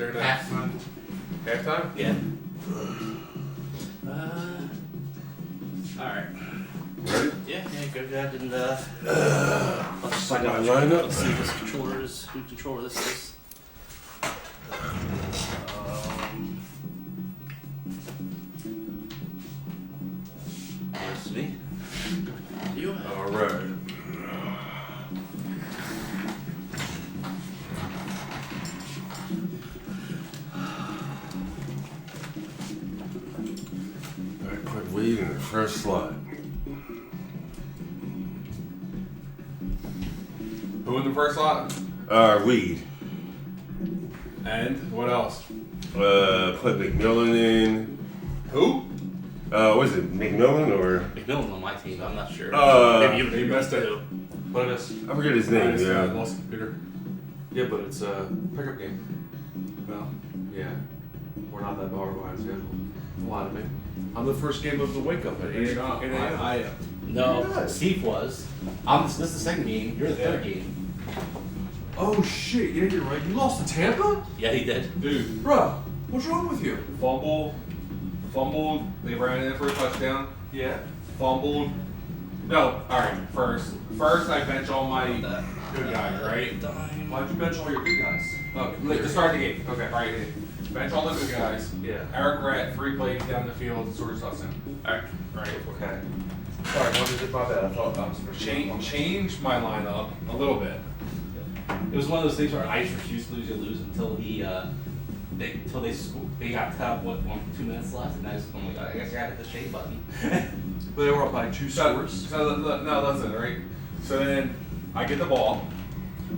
there now? Halftime? Yeah. Alright. Ready? Yeah, go ahead and let's find out. Let's see whose controller this is. That's me. You. Alright. Alright, put weed in the first slot. Who in the first slot? Weed. And what else? Put McMillan in. Who? What is it? McMillan or? McMillan's on my team, I'm not sure. Maybe you missed it. But it's I forget his name. I Yeah. lost the computer. yeah, but it's a pickup game. Well, Yeah, we're not that far behind schedule. A lot of me. I'm the first game of the wake up at 8 you're not. 8 a.m. I am. No, Yes. Steve was. This is the second game. You're the third game. Oh shit! Yeah, you're right. You lost to Tampa, Yeah, he did. Dude, bruh. What's wrong with you? fumbled. They ran in for a touchdown. Yeah. Fumbled. No, alright, first I bench all my good guys, right? Why'd you bench all your good guys? Okay, to start the game. Okay, right. Bench all the good guys. Yeah. Eric Rat, 3 plays down the field, and sort of stuff in. Alright, right. Okay. Sorry, what did my bad? I thought that was for Change my lineup a little bit. It was one of those things where I just refused to lose until they got cut. 2 minutes left, and I'm like, I guess I gotta hit the shade button. But they were up by 2 scores. So no, listen, right? So then I get the ball.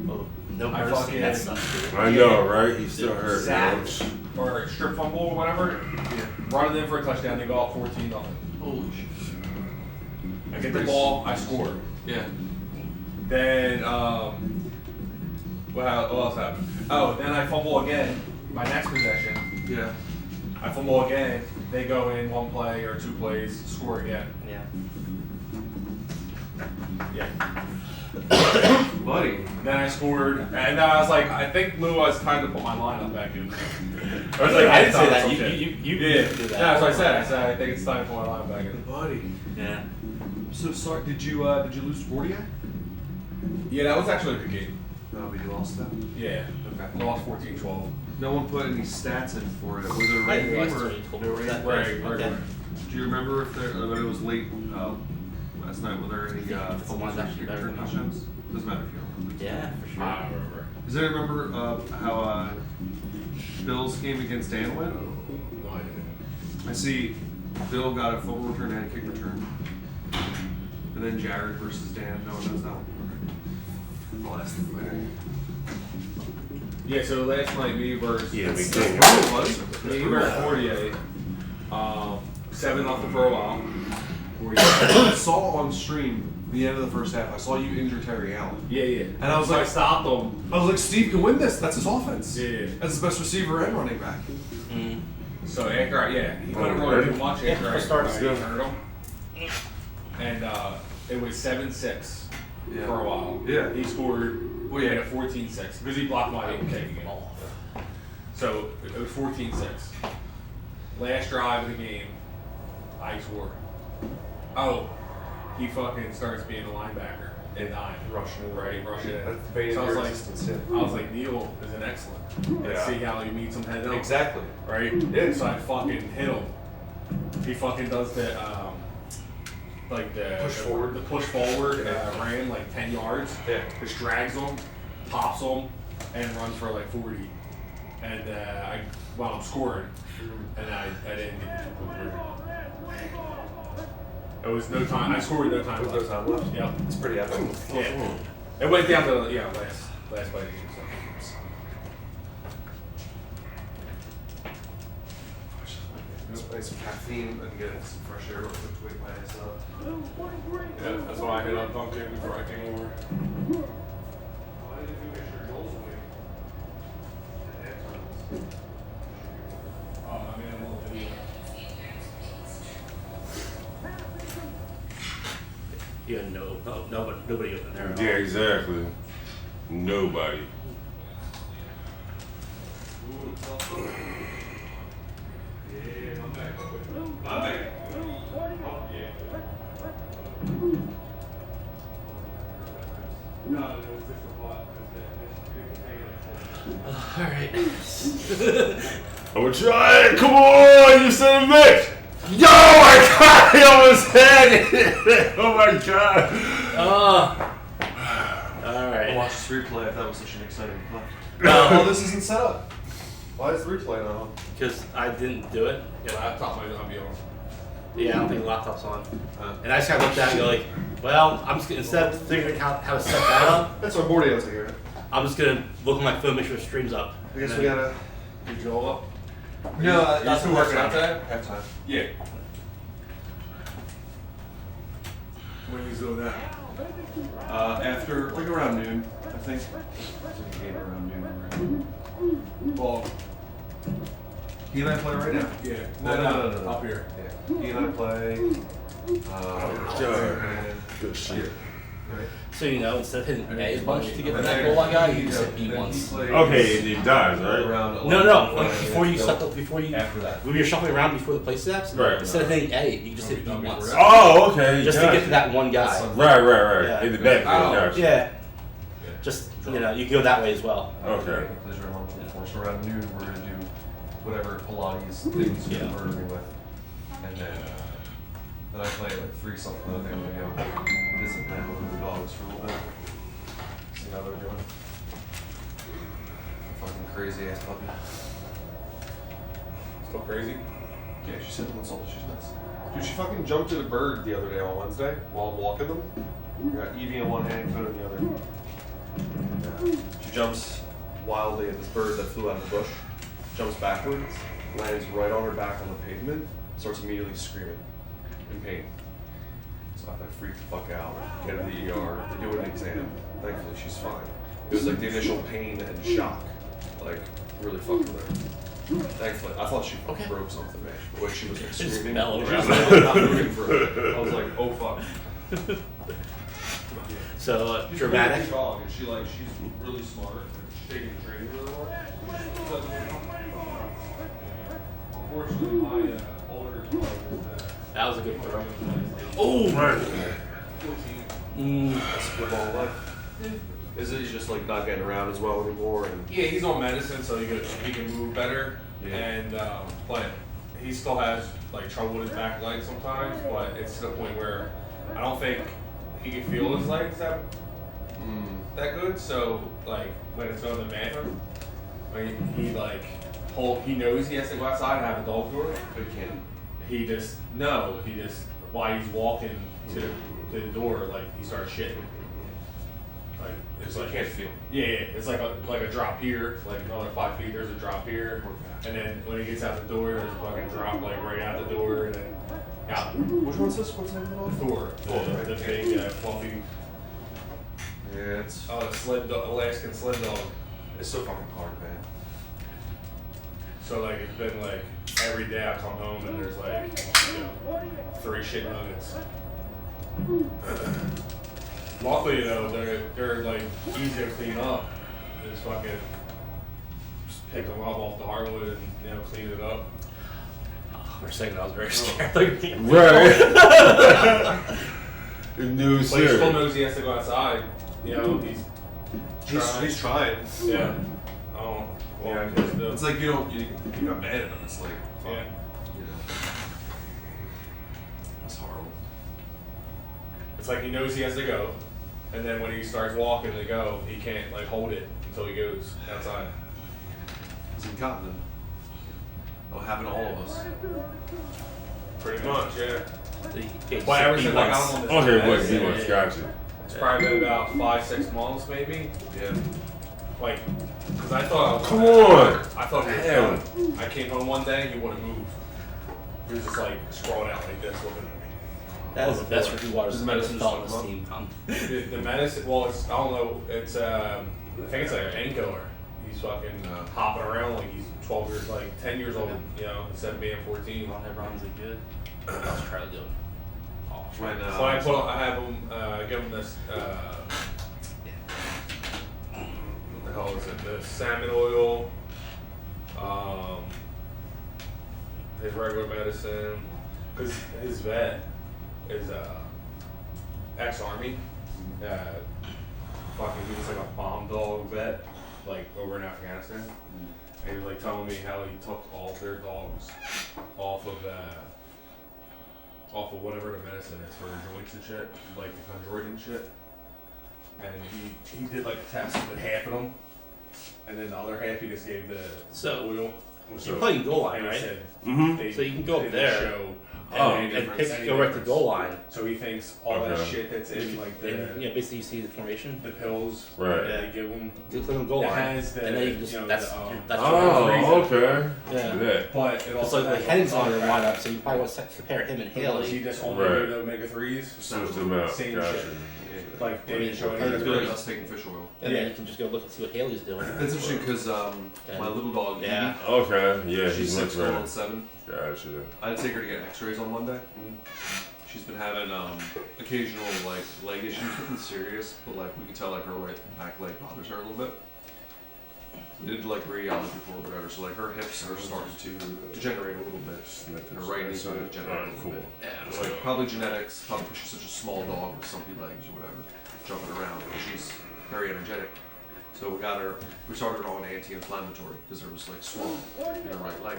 Oh, no I mercy. fucking- That sucks, dude. I know, right? He's still hurt. Sack or strip fumble or whatever. Run it in for a touchdown. They go up 14-0. Holy shit. I get the ball. I score. Yeah. Then what else happened? Oh, then I fumble again. My next possession. Yeah. I fumble again. They go in 1 play or 2 plays, score again. Yeah. Yeah. Buddy. Then I scored, and then I was like, I think Lou was time to put my lineup back in. I was like, I didn't say thought that. some You shit. did that. Yeah, that's what I said. I said I think it's time to put my lineup back in. Buddy. Yeah. So sorry. Did you lose to Bordiak? Yeah, that was actually a good game. No, but you lost that. Yeah. Okay. Lost 14-12. No one put any stats in for it. Was it a I rain didn't game realize or? till you told no me rain? that. Right, Okay. right. Do you remember if there? But it was late last night. Were there any If the fumbles one's or actually better than touchdowns? Doesn't matter if you don't remember. Yeah, for sure. I don't remember. Does anyone remember how Bill's game against Dan went? No idea. I see Bill got a fumble return and a kick return. And then Jared versus Dan. No one knows that one. Oh, that's the winner. Yeah, so last night, me versus Yeah, That's McDaniel. brutal, buddy. me versus Fortier. 7 off for a while. I saw on stream the end of the first half. I saw you injure Terry Allen. Yeah, yeah. And I was So like- I stopped him. I was like, Steve can win this. That's his offense. Yeah, yeah. That's his best receiver and running back. Mm. So after he couldn't Oh, really do ready? much Yeah, after I let's start. hurt him. And it was 7-6 Yeah. for a while. Yeah. He scored. Well, He yeah. had a 14-6 because he blocked my kick again. So it was 14-6. Last drive of the game, I scored. Oh, he fucking starts being a linebacker and dime. Rushing in. Right, rushing in. That's baiting So I was your like, resistance, I was like, Neil is an excellent. Let's Yeah. see how he meets him head up. Exactly. Right? Yeah. So I fucking hit him. He fucking does the like the Push forward. The push forward ran like 10 yards. Yeah. Just drags him, pops him, and runs for like 40. And I wound up scoring, and I didn't get the 2-point conversion. It was no time. I scored with no time With left. no time left. Yep. It's pretty epic. Yeah. It went down to last play of the game. So. Just play some caffeine and get some fresh air real quick to wake my ass up. Yeah, that's why I hit up Duncan before I came over. Why did you make sure goals away? Oh, I made a little video. You had nobody open there. at all. Yeah, exactly. Nobody. Ooh, Yeah, my back. My back. Oh, yeah. No, it was just a lot. Alright. I'm gonna try it. Come on, you son of a bitch. Yo, my God, he almost had it. Oh my God. I Alright. watched this replay. I thought it was such an exciting play. No, Oh, this isn't set up. Why is the replay not on? because I didn't do it. Your laptop might not be on. Yeah, I don't think the laptop's on. And I just kind of looked at it and go like, well, I'm just gonna, instead of figuring out how to set that up, That's our board answer here. I'm just gonna look at my phone, make sure the stream's up. I guess And we then- gotta. Did Joel up? No, you still working out that? Halftime. Yeah. When he's doing that? After, like around noon, I think. It's like a game around noon. Right? Well, He and I play right now. yeah. No. Up here. Yeah. He and I play. Good shit. Right. So you know, instead of hitting A a bunch to get the that goal I got, you just hit B once. Okay, and he dies, right? Around No, 11, like before you set up, before you, After that. when you're shuffling around before the play steps, Right. instead of hitting A, you just hit B once. Oh, okay. Just to gotcha. get to that one guy. Right. Yeah. In the back. Oh. Gotcha. Yeah. Just, you know, you can go that way as well. Okay. Plays around 1:24. So around noon, we're gonna do whatever Pilates things you Yeah. murder me with, and then I play like 3 something. And then we go visit them with the dogs for a little bit. See how they're doing. Fucking crazy ass puppy. Still crazy? Yeah, she's 7 months old. She's nuts. Dude, she fucking jumped at a bird the other day on Wednesday while I'm walking them. I got Evie in one hand, Coda in the other. She jumps wildly at this bird that flew out of the bush, jumps backwards, lands right on her back on the pavement, starts immediately screaming in pain. So I like freak the fuck out, get her to the ER, they do an exam. Thankfully she's fine. It was like the initial pain and shock, like really fucked with her. Thankfully, I thought she Okay. broke something, man. The way she was like Just screaming, fell she was over. literally not moving for her. I was like, oh fuck. So, She's a really dramatic. good dog, and she's really smart. She's taking the training really well. Unfortunately, my older dog That was a good throw. Oh! That's football life. Is it just like not getting around as well anymore? And yeah, he's on medicine, so he can move better. Yeah. And but he still has like trouble with his back legs sometimes. But it's to the point where I don't think he can feel his legs that good. So like when it's on the bathroom, like he knows he has to go outside and have a dog door. but he can't. He just while he's walking to the door, like he starts shitting. Like it's So like he can't feel. Yeah, it's like a drop here, like another 5 feet. There's a drop here, and then when he gets out the door, there's a fucking drop like right out the door, and then out. Which one's this? What's the name of the dog? Thor, the big fluffy, Yeah, it's Alaskan sled dog. it's so fucking hard, man. So like it's been like every day I come home and there's like 3 shit nuggets. Luckily though, they're like easy to clean up. Just fucking just pick them up off the hardwood and clean it up. For a second, I was very scared. Like, Right. New But he still sir. knows he has to go outside. He's He's trying. yeah. Oh, well, Yeah, just do. it's like you got mad at him. It's like fuck. Yeah. You know. That's horrible. It's like he knows he has to go, and then when he starts walking to go, he can't like hold it until he goes outside. He's incontinent. That'll happen to all of us. Pretty much, yeah. it's But ever since I once. got him on this Okay, what medicine, he wants, gotcha. it's probably been about 5-6 months maybe. Yeah. Like, because I thought I was Come on. I thought he was Damn. done. I came home one day and he wouldn't move. He was just like sprawled out like this looking at me. That is the best review waters Is in the the medicine medicine still team. The medicine, well, it's, I don't know, it's, I think it's like an ankiller. He's fucking hopping around like he's 12 years, like 10 years old, instead of being 14. Ron Hebron's like good. How's Charlie doing? Oh, Right now. So I have him, give him this, what the hell is it? The salmon oil, His regular medicine, because his vet is ex-army. Fucking, he was like a bomb dog vet, like over in Afghanistan. And he was like telling me how he took all of their dogs off of whatever the medicine is for joints and shit, like the chondroid and shit. And he did like a test with half of them, and then the other half he just gave the oil. You're playing goal line, And he right? said So you can go they up didn't there show and any pick, difference. go right to goal line. So he thinks all that Okay. shit that's in like And basically you see the formation. the pills Right. that they give them. You click on goal It line, has the, and then you can just you know, that's the, that's Oh, okay. Yeah. Yeah. But it It's also like has Henning's all on your the lineup, so you probably want to compare him and He Haley. just only Right. did the omega 3s. Switch them out. Same Gotcha. shit. Like they didn't show Henning's any good. difference. Us taking fish oil. And then you can just go look and see what Haley's doing. It's interesting because my little dog, Yeah. Okay. Yeah, Evie, she's he's much 6 going better. on 7. Gotcha. I had to take her to get X-rays on Monday. She's been having occasional like leg issues, nothing serious, but like we can tell like her right back leg bothers her a little bit. We did like radiology before or whatever, so like her hips are starting to degenerate a little bit. And her right knee's starting to degenerate a little bit. Yeah, it's like probably genetics, probably because she's such a small dog with stumpy legs or whatever, jumping around. But she's very energetic. So we started her on anti-inflammatory because there was like swelling in her right leg.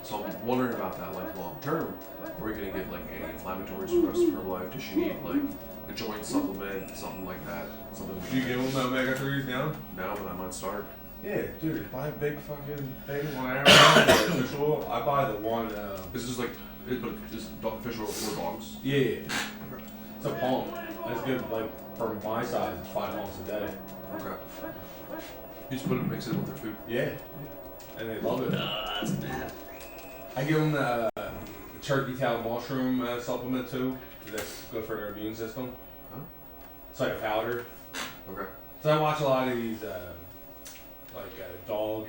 So I'm wondering about that like long term. Are we gonna get like anti-inflammatories for the rest of her life? Does she need like a joint supplement, something like that? Something Do you give them the omega 3s now? No, but I might start. Yeah, dude, buy a big fucking thing whenever. I buy the one. This is like, but is fish oil for dogs? Yeah, it's a pump. That's good. Like for my size, it's 5 pumps a day. Okay. You just mix it with their food. Yeah, and they love it. That's bad. I give them the turkey tail mushroom supplement too. That's good for their immune system. Huh? It's like a powder. Okay. So I watch a lot of these dog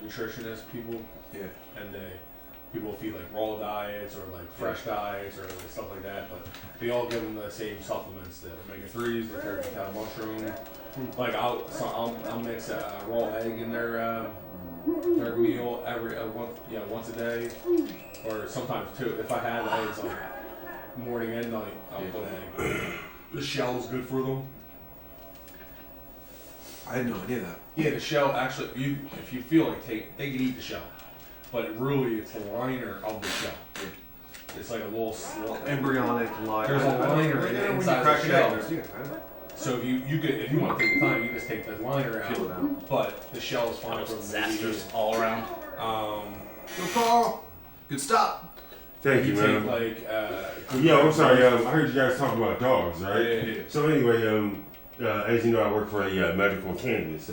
nutritionist people, Yeah. and people feed like raw diets or like fresh diets or like stuff like that. But they all give them the same supplements: the omega 3s, the turkey tail mushroom. Like I'll mix a raw egg in their meal every once a day, or sometimes two. If I have eggs like morning and night, I'll put egg. The shell is good for them. I had no idea that. Yeah, the shell actually, if you feel like they can eat the shell, but really it's the liner of the shell. It's like a little Embryonic line. There's a liner in the inside of the shell. Yeah. So if you want to take the time, you just take the liner Peel it out. out. But the shell is fine for Disasters all around. Go Carl. Good stop. Thank you, take man. like Yeah, I'm sorry. I heard you guys talk about dogs, right? Yeah. So anyway, as you know, I work for a medical cannabis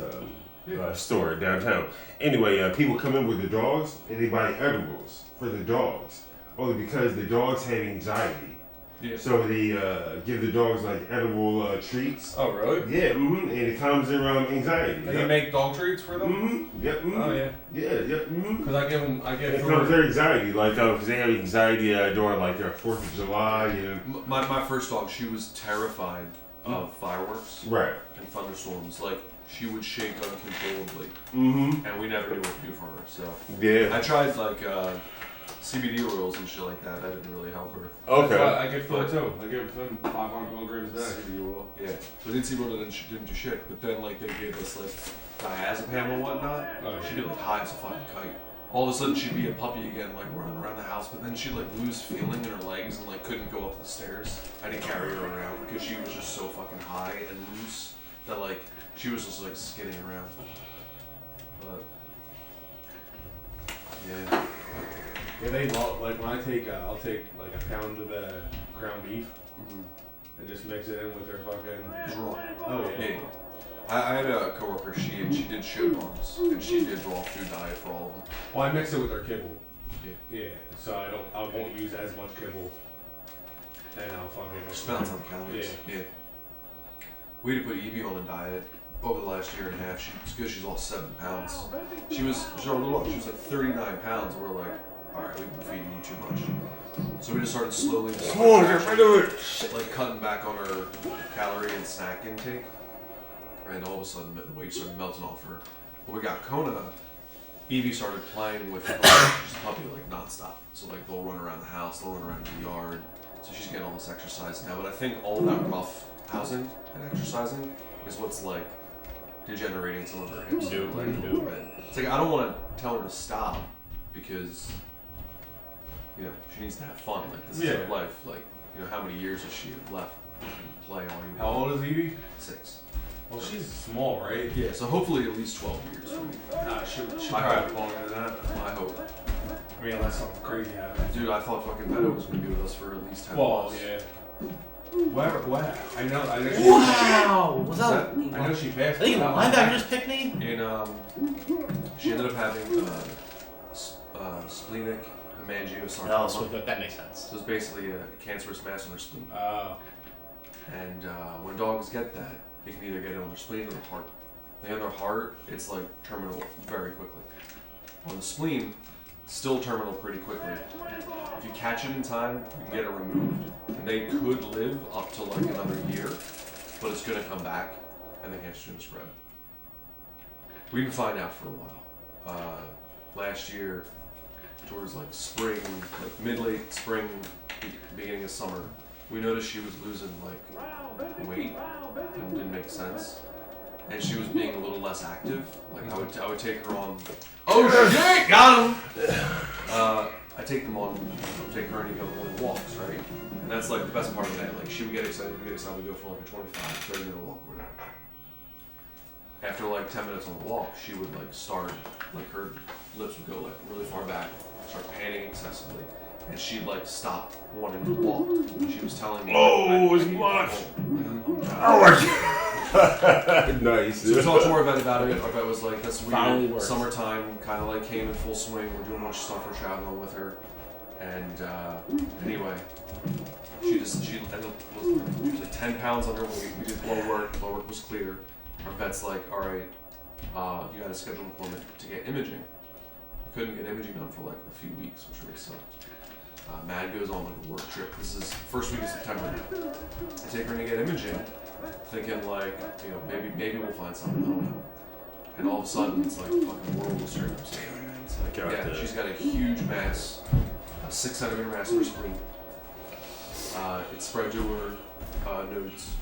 store downtown. Anyway, people come in with the dogs and they buy edibles for the dogs, only because the dogs have anxiety. Yeah. So they give the dogs like edible treats. Oh really? Yeah, and it calms their anxiety. They make dog treats for them. Yep. Oh yeah. Yeah. Because I give It calms their anxiety, like because they have anxiety during like 4th of July. My first dog, she was terrified of fireworks Right. and thunderstorms. Like she would shake uncontrollably, Mm-hmm. and we never knew what to do for her. So Yeah. I tried like CBD oils and shit like that. That didn't really help her. Okay. I give Phil too. I give them 500 milligrams a day. CBD oil. Yeah. So CBD oil didn't do shit. But then like they gave us like diazepam and whatnot. Oh, She'd be like high as a fucking kite. All of a sudden she'd be a puppy again, like running around the house. But then she'd like lose feeling in her legs and like couldn't go up the stairs. I didn't carry her around because she was just so fucking high and loose that like she was just like skidding around. But yeah. Yeah, they love, like when I take, I'll take like a pound of ground beef and just mix it in with their fucking. Just raw. Oh yeah. Yeah. I had a coworker. She did show dogs and she did raw food diet for all of them. Well, I mix it with their kibble. Yeah. Yeah. So I won't use as much kibble. And I'll fucking. Just balance out the calories. Yeah. We had to put Evie on a diet over the last year and a half. It's because she's lost 7 pounds. She was our little. She was like 39 pounds. We're like, all right, we've been feeding you too much. So we just started slowly, like cutting back on her calorie and snack intake. And all of a sudden, the weight started melting off her. When we got Kona, Evie started playing with she's a puppy like nonstop. So like they'll run around the house, they'll run around the yard. So she's getting all this exercise now. But I think all that rough housing and exercising is what's like degenerating some of her hips and her leg a little bit. It's like I don't want to tell her to stop because you know she needs to have fun. Like this is her life. Like you know how many years does she have left? You can play all you want. How old is Evie? 6. Well, she's small, right? Yeah, so hopefully at least 12 years. Nah, she I probably longer than that. I hope. I mean, unless something crazy happens. Dude, I thought fucking Meadow was gonna be with us for at least 10 Well, months. yeah. What? I know. Wow! Was that? I know she passed. I think the linebacker just picked me. And she ended up having splenic hemangiosarcoma. No, so that makes sense. So it's basically a cancerous mass on her spleen. And when dogs get that, they can either get it on their spleen or their heart. And on their heart, it's like terminal very quickly. On the spleen, still terminal pretty quickly. If you catch it in time, you can get it removed. And they could live up to like another year, but it's gonna come back and the cancer's gonna spread. We didn't find out for a while. Last year, towards like spring, like mid-late spring, beginning of summer, we noticed she was losing like weight and didn't make sense. And she was being a little less active. Like I would take her on. Oh shit! Got him. I take her and go on morning walks, right? And that's like the best part of the day. Like she would get excited, we go for like a 25, 30 minute walk or whatever. After like 10 minutes on the walk, she would like start, like her lips would go like really far back, start panting excessively. And she'd like stop wanting to walk. And she was telling me, Oh, it's much. Oh my god. Nice. So we talked to our vet about it. Our vet was like, that's Finally weird. worked. Summertime kind of like came in full swing. We're doing a bunch of stuff. We're traveling with her. And anyway, she ended up was like 10 pounds underweight. We did blood work. Blood work was clear. Our vet's like, all right, you got to schedule an appointment to get imaging. We couldn't get imaging done for like a few weeks, which really sucked. Mad goes on like a work trip. This is first week of September now. I take her to get imaging, thinking like, you know, maybe we'll find something. I don't know. And all of a sudden, it's like the fucking world was turned upside down. It's like, yeah, she's got a huge mass, a 6 centimeter mass in her spleen. It spread to her nodes.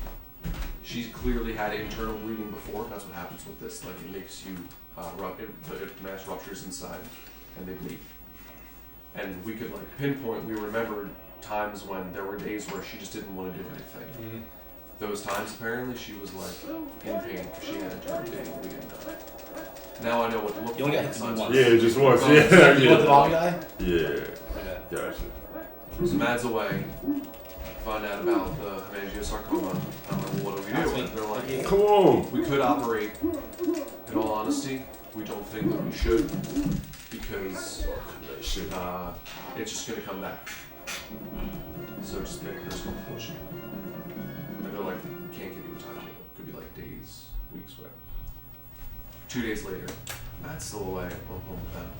She's clearly had internal bleeding before. That's what happens with this. Like it makes you, the mass ruptures inside, and they bleed. And we could like pinpoint. We remembered times when there were days where she just didn't want to do anything. Mm-hmm. Those times apparently she was like in pain because she had internal bleeding. We didn't know. Now I know what to look for. You only got hit once. Yeah, just once. You want the Yeah. ball guy? Yeah. Okay. Gotcha. So Matt's away. Find out about the hemangiosarcoma. I'm like, well, what do we do? And they're like, Come on. we could operate. In all honesty, we don't think that we should because it's just gonna come back. So just make her as comfortable as she can. And they're like, can't give you a timetable. It could be like days, weeks, whatever. 2 days later, Matt's still away. I'm home with them.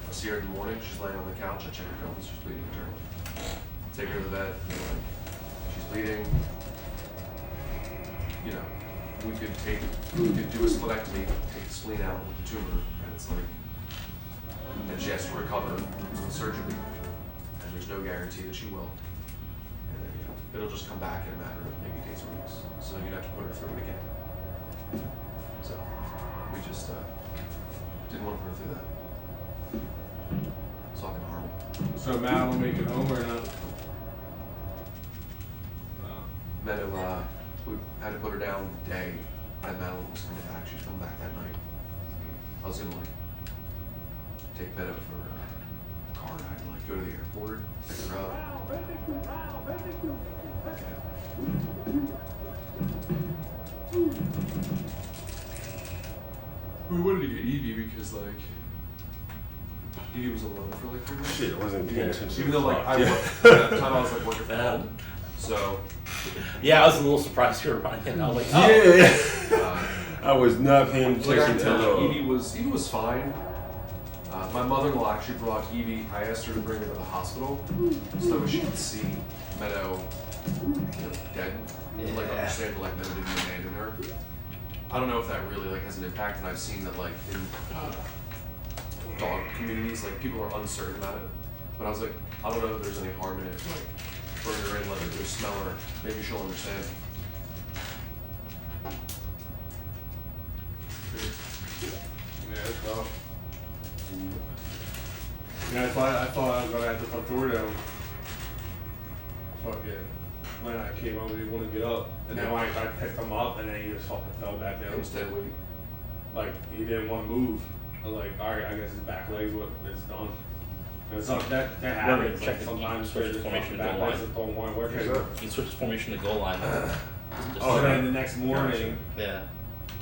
I see her in the morning. She's laying on the couch. I check her gums. She's bleeding internally. Take her to the vet. They're like, she's bleeding. You know, we could do a splenectomy, take the spleen out with the tumor, and it's like, and she has to recover surgically, and there's no guarantee that she will. And then, you know, it'll just come back in a matter of maybe days or weeks. So you'd have to put her through it again. So we just didn't want to put her through that. It's fucking horrible. So Mal will make it home or not? Meadow, we had to put her down the day that Madeline was coming back. She was coming back that night. I was gonna like take Meadow for a car ride and like go to the airport, pick her up. Okay. We wanted to get Evie because like Evie was alone for like 3 months. Shit, I wasn't paying attention. Even though like I worked, at that time I was like working from home. So Yeah, I was a little surprised you were running in. I was like, oh. Yeah. I was not paying like I attention can to tell, all. Evie was fine. My mother-in-law actually brought Evie. I asked her to bring her to the hospital so that she could see Meadow dead. And, like understand like Meadow didn't abandon her. I don't know if that really like has an impact, and I've seen that like in communities, like people are uncertain about it. But I was like, I don't know if there's any harm in it. Like, bring her in, let her go smell her. Maybe she'll understand. Yeah, it's tough. Yeah, I thought I was gonna have to come through though. Fucking when I came over, he wouldn't get up, and then I picked him up, and then he just fucking fell back down. It was dead weight. Like he didn't want to move. I was like, all right, I guess his back legs is done. And it's not, that happens. check Like, the sometimes switch there's formation back goal legs line. that don't want to work. He switched formation to goal line. Oh, and then the next morning, Yeah.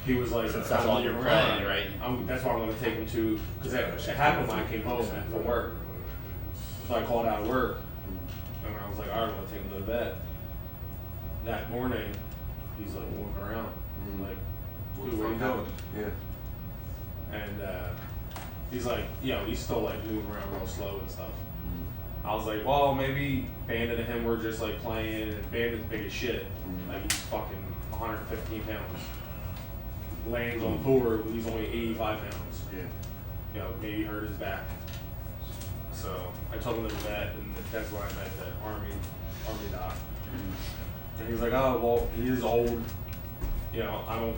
he was like, Since that's all you're playing, right? That's why I'm going to take him to, because it happened when I came home from work. So I called out of work, and I was like, all right, I'm going to take him to the vet. That morning, he's like walking around. Like, dude, what are you doing? Yeah. And he's like, he's still like moving around real slow and stuff. I was like, well, maybe Bandit and him were just like playing, and Bandit's big as shit. Like he's fucking 115 pounds. Lands on tour, he's only 85 pounds. Yeah. Maybe hurt his back. So I took him to the vet, and that's where I met the army doc. And he's like, oh, well, he is old. I don't.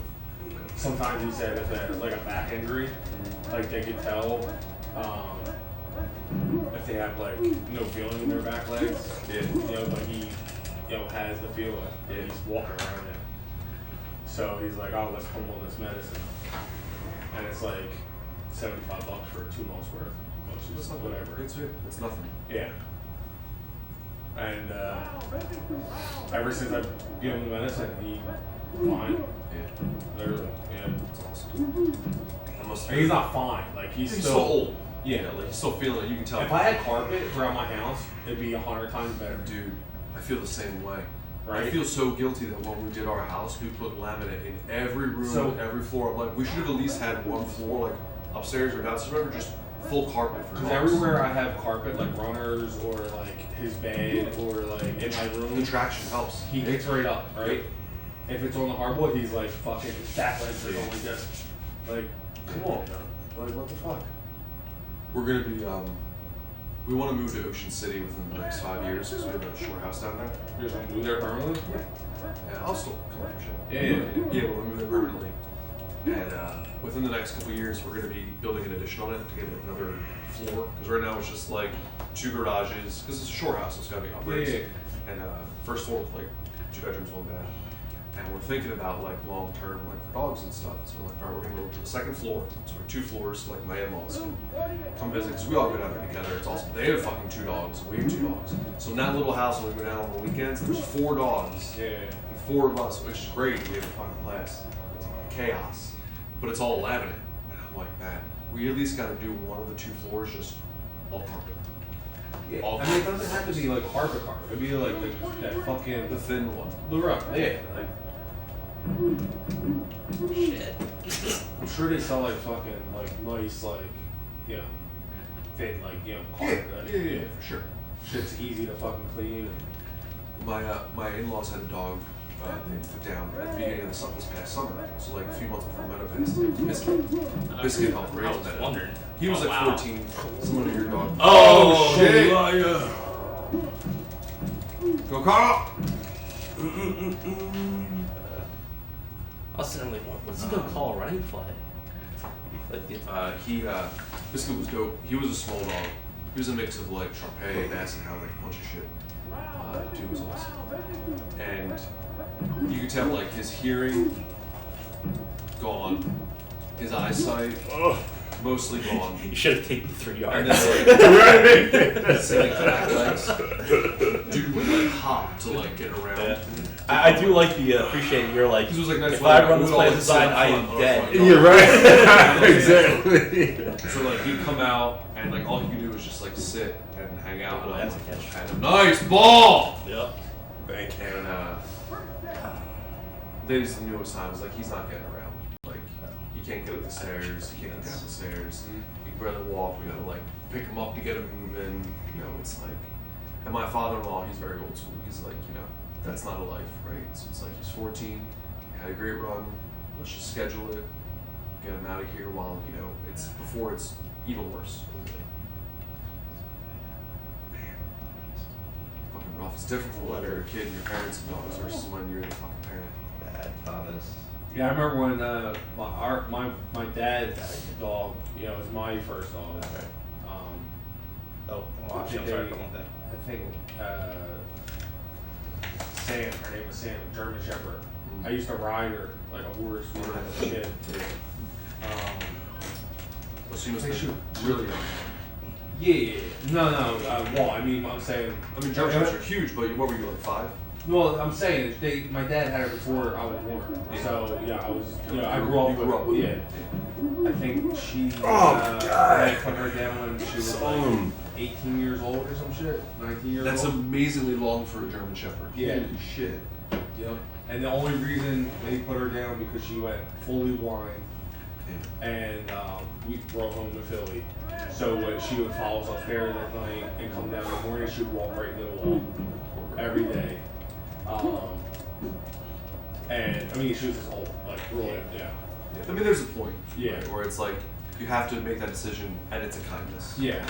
Sometimes he said if it's like a back injury, like they could tell if they have like no feeling in their back legs. Yeah. Like he, has the feeling. Yeah. He's walking around it. So he's like, oh, let's put him on this medicine, and it's like $75 for 2 months worth, which is whatever. It's nothing. Yeah. And ever since I gave him the medicine, he fine. Yeah. Literally, yeah. That's awesome. That must And he's not fine. Like he's He's still so old. Yeah. Like he's still feeling it. You can tell. If I had carpet throughout my house, it'd be 100 times better. Dude, I feel the same way. Right? I feel so guilty that when we did our house, we put laminate in every room, every floor. Like we should have at least had one floor, like upstairs or downstairs, whatever, just full carpet for Because dogs. everywhere I have carpet, like runners or like his bed or like in my room, The traction helps. he gets right up, right? If it's on the hardwood, he's like fucking, his back legs are going like this. Like, come on, man. Like, what the fuck? We're gonna be we want to move to Ocean City within the next 5 years because we have a shore house down there. You're just gonna move there permanently? Yeah, I'll still come up for shit. Yeah. Yeah, we're gonna move there permanently. And within the next couple of years, we're gonna be building an addition on it to get another floor. Because right now it's just like 2 garages. Because it's a shore house, so it's gotta be upgrades. Yeah. And first floor with like 2 bedrooms, 1 bath. And we're thinking about like long term, like for dogs and stuff. So we're like, all right, we're gonna go to the 2nd floor. So we're 2 floors, so like my in-laws can come visit because we all go down there together. It's awesome. They have fucking 2 dogs, and we have 2 dogs. So in that little house, when we go down on the weekends, there's 4 dogs. Yeah. And 4 of us, which is great. We have a fucking blast. It's chaos, but it's all laminate. And I'm like, man, we at least got to do one of the 2 floors just all carpet. Yeah. All I mean, it doesn't have to be like carpet. It'd be like that fucking the thin one. the rough. Yeah. Like, Shit. I'm sure they sell like fucking like nice thin carpet. Yeah, for sure. Shit's easy to fucking clean. My in-laws had a dog. They took down at the beginning of this past summer. So like a few months before Meadow passed, it was Biscuit. Biscuit helped raise I was that. wondering. He was Oh, like wow. 14. Someone of your dog. Oh, shit! shit! Go Carl! I was sitting there like, what's he gonna call a running play? Like the Biscuit was dope. He was a small dog. He was a mix of like Sharpei, Basset Hound, like a bunch of shit. Dude was awesome. And you could tell like his hearing gone, his eyesight mostly gone. you should have taken 3 yards. And then like sitting back legs. Dude would like hop to like get around. Yeah. I do like the appreciate you're like, This was like nice if weather. I run We this would all, play like, design, sit I in am front dead. of the You're right. Exactly. So like he'd come out and like all he could do was just like sit and hang out. Oh, And that's I'm a catch. like, nice ball. Yep. Thank you. And they just knew it was time. It was like he's not getting around. Like he can't get up the stairs. He can't get down the stairs. He can barely walk. We gotta like pick him up to get him moving. You know, it's like. And my father-in-law, he's very old school. He's like, that's not a life, right? So it's like he's 14. He had a great run. Let's just schedule it. Get him out of here while it's before it's even worse. Fucking rough. It's different from when you're a kid and your parents and dogs versus when you're a fucking parent. Bad Thomas. Yeah, I remember when my dad's dog, you know, was my first dog. Oh, I well, I'm think sorry they- for one thing. I think Sam, her name was Sam, German Shepherd. I used to ride her like a horse when I was a kid. So you must They be shoot. really young. Yeah. No. Well, I mean, I'm saying. I mean, German Shepherds are huge, but what were you, like 5? Well, I'm saying my dad had her before I was born. So yeah, I was. You know, I grew up with. Yeah. I think she. They put her down when she was like 18 years old or some shit. 19 years That's old. amazingly long for a German Shepherd. Yeah. Holy shit. Yep. And the only reason they put her down because she went fully blind, and we brought home to Philly. So when she would follow us upstairs at night and come down in the morning, she would walk right into the wall every day. And I mean, she was just old, like really, yeah. I mean, there's a point. Yeah. Right, where it's like you have to make that decision, and it's a kindness. Yeah.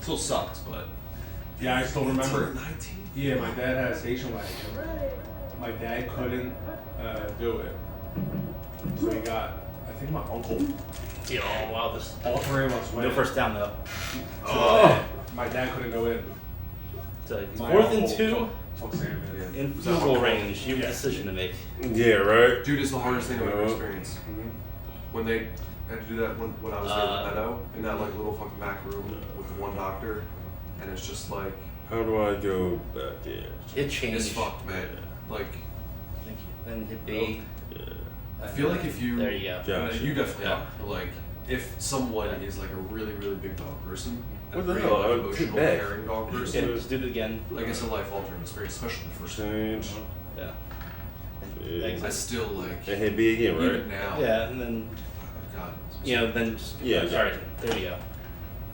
Still sucks, but. Yeah, I still remember. 19. Yeah, my dad had a station wagon. My dad couldn't do it, so he got. I think my uncle. Yeah, oh, wow, this. All three of us went. No first down, though. My dad couldn't go in. So it's My 4th and uncle 2 took Sam in. in field goal range. You have a decision to make. Yeah, right. Dude, it's the hardest thing I've ever Yeah. experienced. When they had to do that when I was there with Meadow, in that like little fucking back room with the one doctor, and it's just like. How do I go back in? It changed. It's fucked, man. Like, Thank you. Then hit B. I feel like if you. There you go. Yeah. And you definitely Yeah. are. But like, if someone is like a really, really big dog person, and What the a hell? really I like, would emotional, pick back. caring dog Yeah, person, just do it again. like it's a life-altering experience, especially the first time. Change. Yeah. Yeah. Thanks. I still like. And hit B again, right? Even now. Yeah, and then, God. you know, then just. Yeah, Sorry. There you go.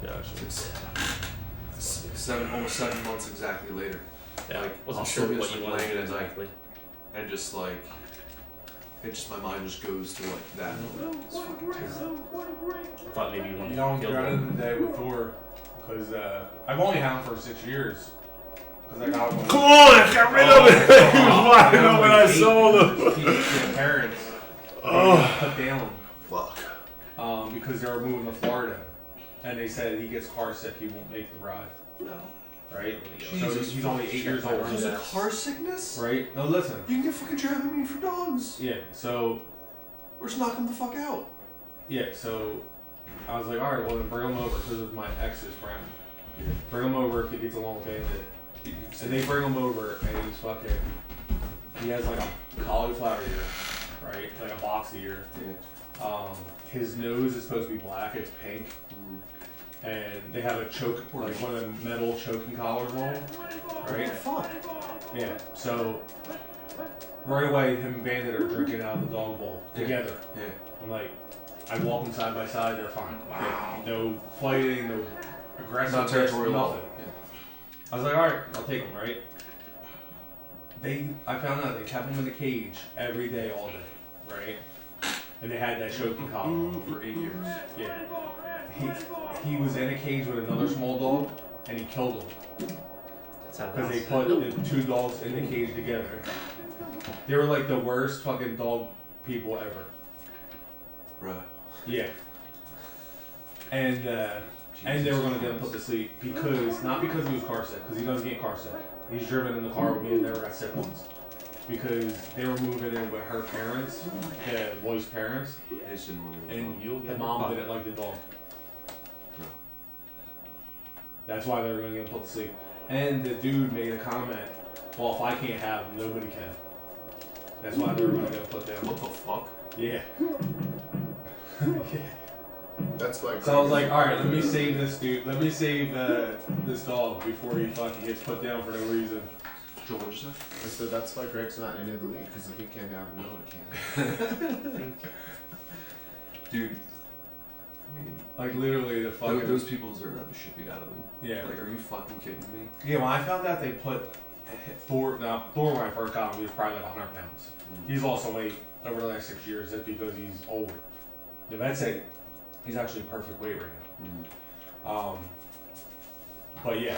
Gotcha. Almost 7 months exactly later. Yeah. Like, Wasn't I'll sure still be what just you like wanted laying to at do night, exactly. and just like, it just my mind just goes to like that. It's fucking terrible. I thought maybe you wanted You know, to field got goal. in the day with Thor, because I've only had him for 6 years. Because I got him. Come on, I got rid of it. He was wide open. I saw him. His parents put down. Fuck. Because they were moving to Florida, and they said he gets car sick, he won't make the ride. No. Right? So Jesus he's only 8 years old. Because of car sickness? Right? No, listen. You can get fucking Dramamine for dogs. Yeah. So Or just knock them the fuck out. yeah. So I was like, all right, well then bring him over because it was my ex's friend. Bring him over if he gets along with Bandit. And they bring him over, and he's fucking. He has like a cauliflower ear, right? Like a box ear. Yeah. His nose is supposed to be black. It's pink. And they have a choke, like one of the metal choking collars on him, right? Fuck. Yeah. So right away, him and Bandit are drinking out of the dog bowl together. Yeah. I'm like, I walk them side by side. They're fine. Yeah. No fighting, no aggressive, Not territorial. nothing. Yeah. I was like, all right, I'll take them, right? I found out they kept him in the cage every day, all day, right? And they had that choking collar on For 8 years. Yeah. He was in a cage with another small dog, and he killed him That's how because they that's- put the 2 dogs in the cage together. They were like the worst fucking dog people ever. Right. Yeah. And they were gonna get him put to sleep not because he was car sick, because he doesn't get car sick. He's driven in the car with me and never got sick once. Because they were moving in with her parents, the boy's parents, I just didn't want to. and You'll the get mom the didn't like the dog. That's why they were gonna get him put to sleep. And the dude made a comment, well, if I can't have him, nobody can. That's why they were gonna get him put down. What the fuck? Yeah. That's like. So I was like, all right, let me save this dude. Let me save this dog before he fucking gets put down for no reason. Joe, what'd you say? I said that's why Greg's not in Italy because if he can't have him, no one can. Dude, Like literally the fucking. those people deserve to have the shit beat out of them. Yeah. Like, are you fucking kidding me? Yeah, when I found out they put Thor when I first got him, he was probably like 100 pounds. He's lost some weight over the last 6 years just because he's older. The vet said He's actually perfect weight right now. But yeah,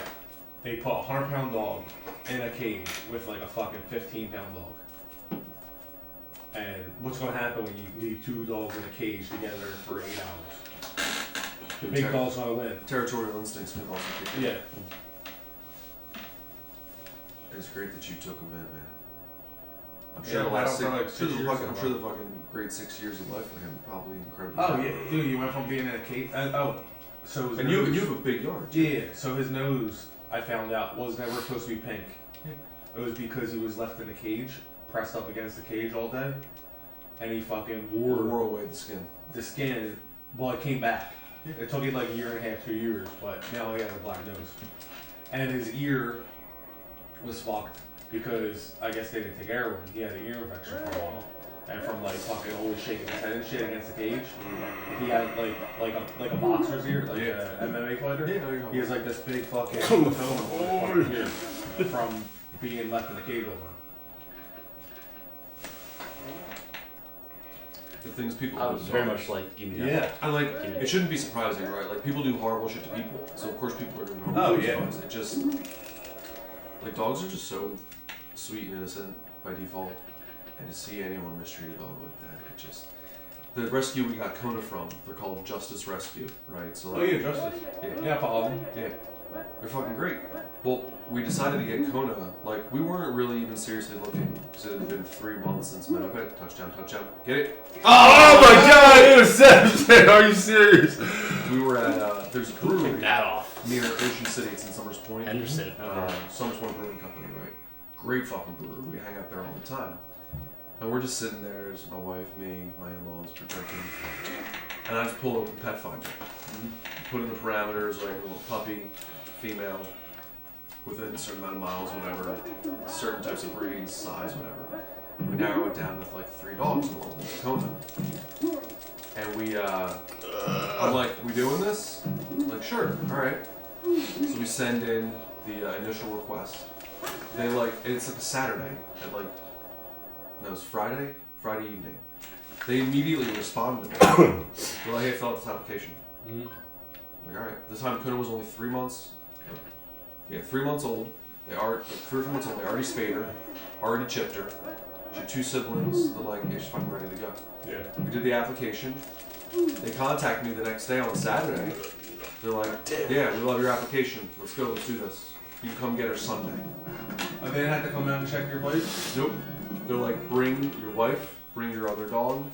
they put a 100-pound dog in a cage with like a fucking 15-pound dog. And what's going to happen when you leave 2 dogs in a cage together for 8 hours? The big dog's going to win. Territorial instincts can also kick in. Yeah. It's great that you took him in, man. I'm Yeah, sure, I don't feel like 6 years I'm ago. sure the fucking great 6 years of life for him probably incredible. Oh yeah, dude, you went from being in a cage. So his And nose, you have a big yard. Yeah, so his nose, I found out, was never supposed to be pink. Yeah. It was because he was left in a cage, pressed up against the cage all day, and he fucking wore away the skin. the skin. Well, it came back. Yeah. It took him like a year and a half, 2 years, but now he has a black nose. And his ear was fucked because I guess they didn't take care of him. He had an ear infection for a while. And from like fucking always shaking his head and shit against the cage, he had like a boxer's ear, like a MMA fighter. Yeah, there you go. He has like this big fucking cone on his fucking ear from being left in the cage all the The things people I do was with very dogs. much like, give me time. that. Yeah. And like, it shouldn't be surprising, right? Like, people do horrible shit to people, so of course people are doing horrible Oh, shit yeah. to dogs. It just, like, dogs are just so sweet and innocent by default, and to see anyone mistreat a dog like that, it just. The rescue we got Kona from, they're called Justice Rescue, right? So Oh yeah, Justice. Yeah, I followed him. yeah, they're fucking great. Well, we decided to get Kona. Like, we weren't really even seriously looking because it had been 3 months since Meadow touchdown. Get it? Oh my God! Interception! Are you serious? We were at there's a brewery Pick that off. near Ocean City. It's in Summers Point. Henderson. Summers Point Brewing Company, right? Great fucking brewery. We hang out there all the time. And we're just sitting there. There's my wife, me, my in-laws, we're drinking. And I just pull open Pet Finder. Put in the parameters, like a little puppy, female, within a certain amount of miles, whatever, certain types of breeds, size, whatever. We narrow it down with like 3 dogs in one Kona. And I'm like, we doing this? Like, sure, alright. So we send in the initial request. They it's like a Saturday at like, no, it's Friday evening. They immediately responded. They're like, hey, fill out this application. Like, alright. This time Kona was only 3 months. Yeah, 3 months old. 3 or 4 months old. They already spayed her, already chipped her. She had 2 siblings. They're like, yeah, she's fucking ready to go. Yeah. We did the application. They contacted me the next day on Saturday. They're like, yeah, we love your application. Let's go. Let's do this. You can come get her Sunday. And they didn't have to come out and check your place? Nope. They're like, bring your wife, bring your other dog,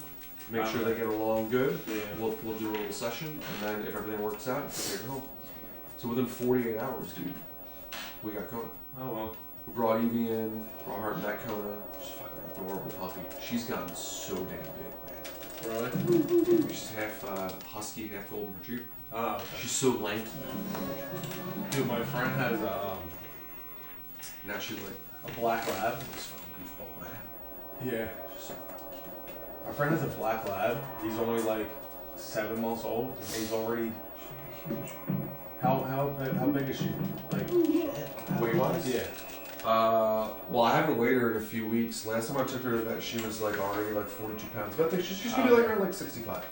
make sure they get along good. Yeah. We'll do a little session, and then if everything works out, you can take her home. So within 48 hours, dude, we got Kona. Oh well. We brought Evie in, brought her met Kona. She's a fucking adorable puppy. She's gotten so damn big, Really? man. She's half husky, half golden retriever. Oh, okay. She's so lanky. Dude, my friend has Now she's like, a black lab. this fucking goofball, man. Yeah. She's so My friend has a black lab. He's only like 7 months old. And he's already huge. How big is she? Like weight-wise? Yeah. Well, I haven't weighed her in a few weeks. Last time I took her to vet, she was like already like 42 pounds. But I think she's gonna be like around like 65.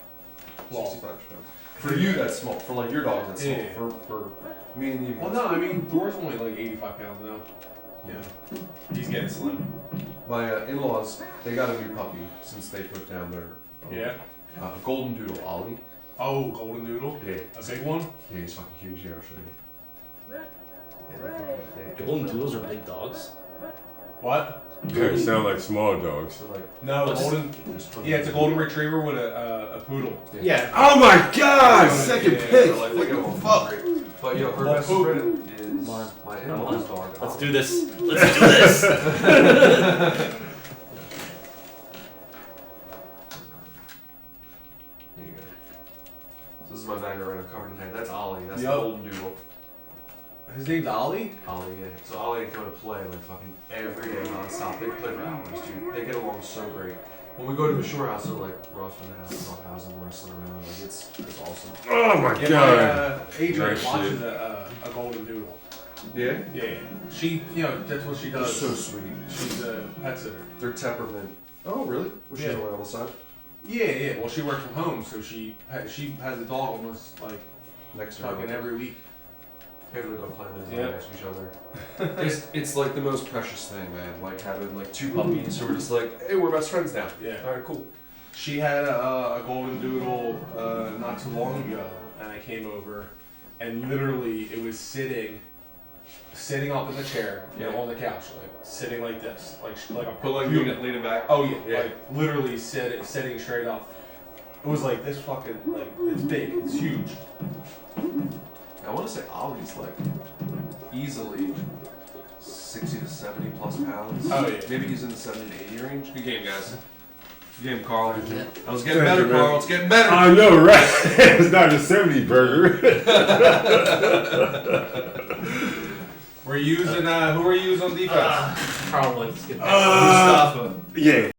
Well, 65 pounds. For you, that's small. For like your dog, that's small. Yeah. For me and you. Well, no, I mean Thor's only like 85 pounds now. Yeah. He's getting slim. My in-laws, they got a new puppy since they put down their Yeah. golden doodle, Ollie. Oh, golden doodle. Yeah. A big one. Yeah, he's fucking huge. Yeah, I'll show you. Yeah, they're fucking Golden doodles are big dogs. What? They sound like small dogs. So like, No, What's- golden. Yeah, it's a golden retriever with a poodle. Yeah. Oh my God! Yeah, Second yeah, pick. like, they get along great. But yo, her Well, best poop. friend is my in-law's dog. Let's Ollie. do this. Let's do this. Here you go. So this is my bag right now covered in hair. That's Ollie. That's Yup. the golden doodle. His name's Ollie. Ollie, yeah. So Ollie and Kona play like fucking every day nonstop. They play for hours, dude. They get along so great. When we go to the shore house, they're like roughhousing, wrestling around. Like it's awesome. Oh my Yeah, God! Adrian Nice watches shit. a golden doodle. Yeah. Yeah. She, that's what she They're does. so sweet. She's a pet sitter. They're temperament. Oh really? Was she Yeah. on the side? Yeah. Well, she worked from home, so she has a dog almost like Next to her. fucking every week. They have to go plant those Yeah. next to each other. It's like the most precious thing, man. Like having like two puppies who are just like, hey, we're best friends now. Yeah. All right, cool. She had a golden doodle not too long ago, and I came over, and literally it was sitting up in the chair, on the couch, like sitting like this, like a But like human. lean it back. Oh yeah, Yeah. like literally sitting straight up. It was like this fucking like it's big, it's huge. I want to say Ollie's like easily 60 to 70 plus pounds. Oh, yeah. Maybe he's in the 70 to 80 range. Good game, guys. Good game, Carl. I was getting Thank better, you, man. Carl. It's getting better. I know, right? It's not a 70 burger. We're using who are you using on defense? Carl likes to get Mustafa. Yeah.